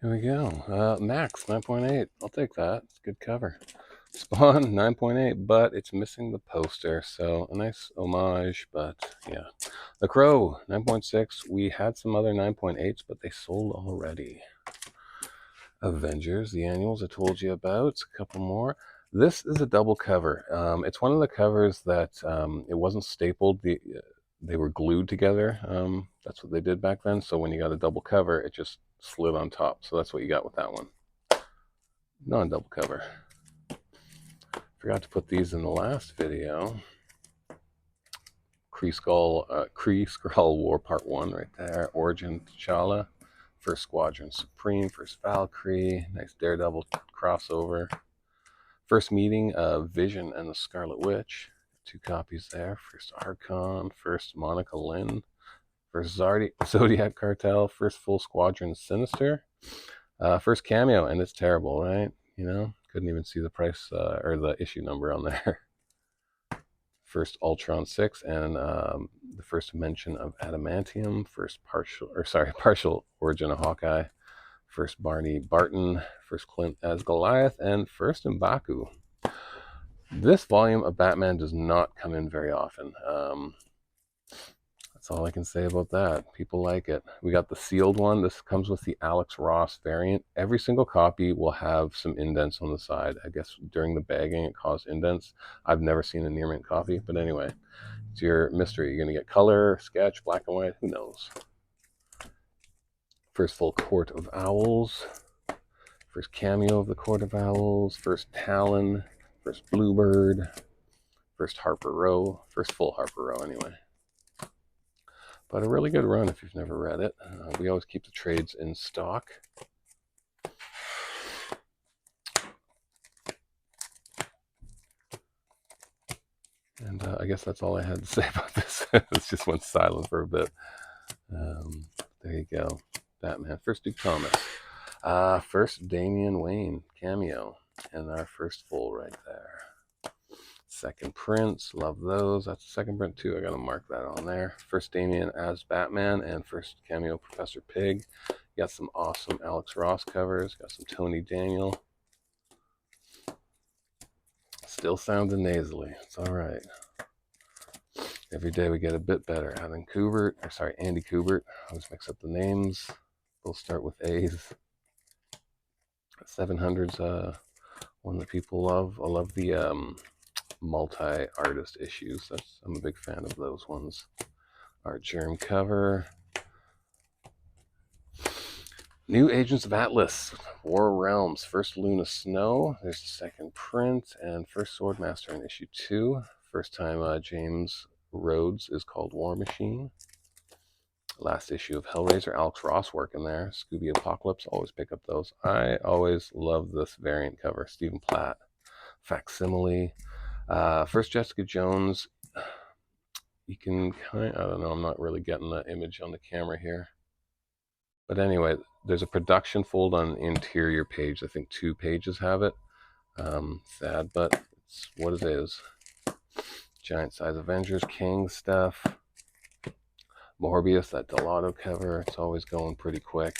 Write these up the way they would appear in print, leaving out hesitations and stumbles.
Here we go. Max 9.8. I'll take that. It's a good cover. Spawn 9.8, but it's missing the poster, so a nice homage, but yeah. The Crow 9.6. We had some other 9.8s, but they sold already. Avengers, the annuals I told you about. A couple more. This is a double cover. It's one of the covers that it wasn't stapled. They were glued together. That's what they did back then. So when you got a double cover, it just slid on top. So that's what you got with that one. Non-double cover. Forgot to put these in the last video. Kree Skrull War Part 1 right there. Origin T'Challa. First Squadron Supreme. First Valkyrie. Nice Daredevil crossover. First meeting of Vision and the Scarlet Witch. 2 copies there. First Archon. First Monica Lynn. First Zodiac Cartel. First full Squadron Sinister. First cameo, and it's terrible, right? You know, couldn't even see the price or the issue number on there. First Ultron 6, and the first mention of Adamantium. First partial origin of Hawkeye. First Barney Barton. First Clint as Goliath, and first M'Baku. This volume of Batman does not come in very often. That's all I can say about that. People like it. We got the sealed one. This comes with the Alex Ross variant. Every single copy will have some indents on the side. I guess during the bagging it caused indents. I've never seen a near mint copy, but anyway, it's your mystery. You're going to get color, sketch, black and white, who knows. First full Court of Owls. First cameo of the Court of Owls. First Talon. First Bluebird. First Harper Row. First full Harper Row anyway. But a really good run if you've never read it. We always keep the trades in stock. And I guess that's all I had to say about this. It's just went silent for a bit. There you go. Batman. First Duke Thomas. First Damian Wayne cameo. And our first full right there. Second prints, love those. That's the second print too. I gotta mark that on there. First Damian as Batman, and first cameo Professor Pig. Got some awesome Alex Ross covers. Got some Tony Daniel. Still sounding nasally. It's all right. Every day we get a bit better. Andy Kubert. I always mix up the names. Both start with A's. 700's one that people love. I love the multi-artist issues. I'm a big fan of those ones. Art Germ cover. New Agents of Atlas, War Realms, first Luna Snow. There's the second print, and first Swordmaster in issue 2. First time James Rhodes is called War Machine. Last issue of Hellraiser, Alex Ross work in there. Scooby Apocalypse, always pick up those. I always love this variant cover. Stephen Platt. Facsimile. First Jessica Jones. You can I don't know, I'm not really getting the image on the camera here. But anyway, there's a production fold on the interior page. I think 2 pages have it. Sad, but it's what it is. Giant size Avengers, King stuff. Morbius, that Delato cover. It's always going pretty quick.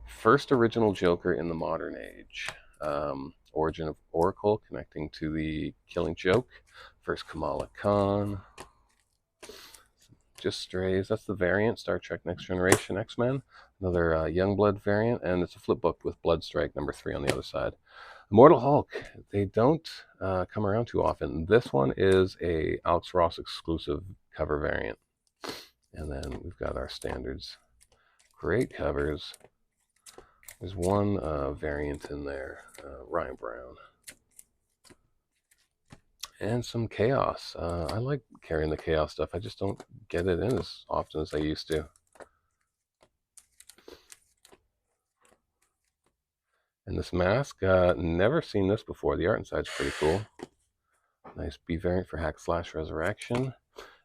First original Joker in the modern age. Origin of Oracle, connecting to the Killing Joke. First Kamala Khan. Just Strays. That's the variant. Star Trek Next Generation X-Men. Another Youngblood variant. And it's a flip book with Bloodstrike number 3 on the other side. Immortal Hulk. They don't come around too often. This one is a Alex Ross exclusive cover variant. And then we've got our standards. Great covers. There's one variant in there. Ryan Brown. And some Chaos. I like carrying the Chaos stuff. I just don't get it in as often as I used to. And this mask, never seen this before. The art inside's pretty cool. Nice B variant for Hack Slash Resurrection.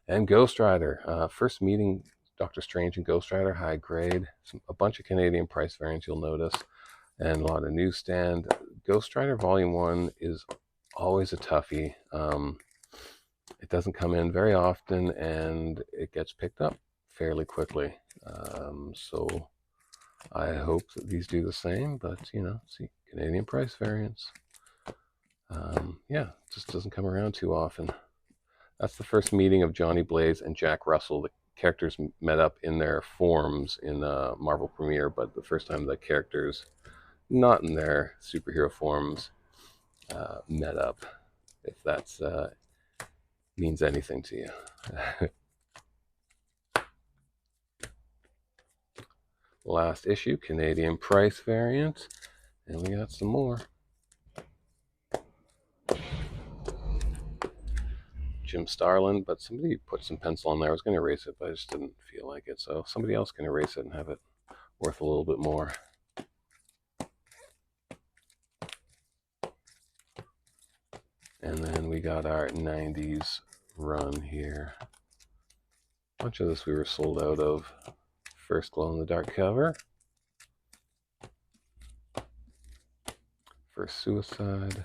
And Ghost Rider. First meeting Doctor Strange and Ghost Rider, high grade. A bunch of Canadian price variants you'll notice. And a lot of newsstand. Ghost Rider Volume 1 is always a toughie. It doesn't come in very often, and it gets picked up fairly quickly. So I hope that these do the same, but you know, see, Canadian price variance. Yeah, it just doesn't come around too often. That's the first meeting of Johnny Blaze and Jack Russell. The characters met up in their forms in Marvel Premiere, but the first time the characters, not in their superhero forms, met up. If that's means anything to you. Last issue, Canadian price variant, and we got some more. Jim Starlin, but somebody put some pencil on there. I was going to erase it, but I just didn't feel like it. So somebody else can erase it and have it worth a little bit more. And then we got our 90s run here. A bunch of this we were sold out of. First glow-in-the-dark cover. First Suicide.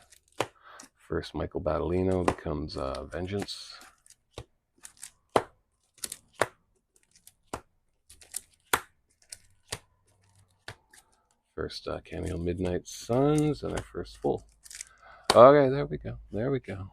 First Michael Battolino becomes Vengeance. First cameo Midnight Suns, and our first full. Okay, there we go. There we go.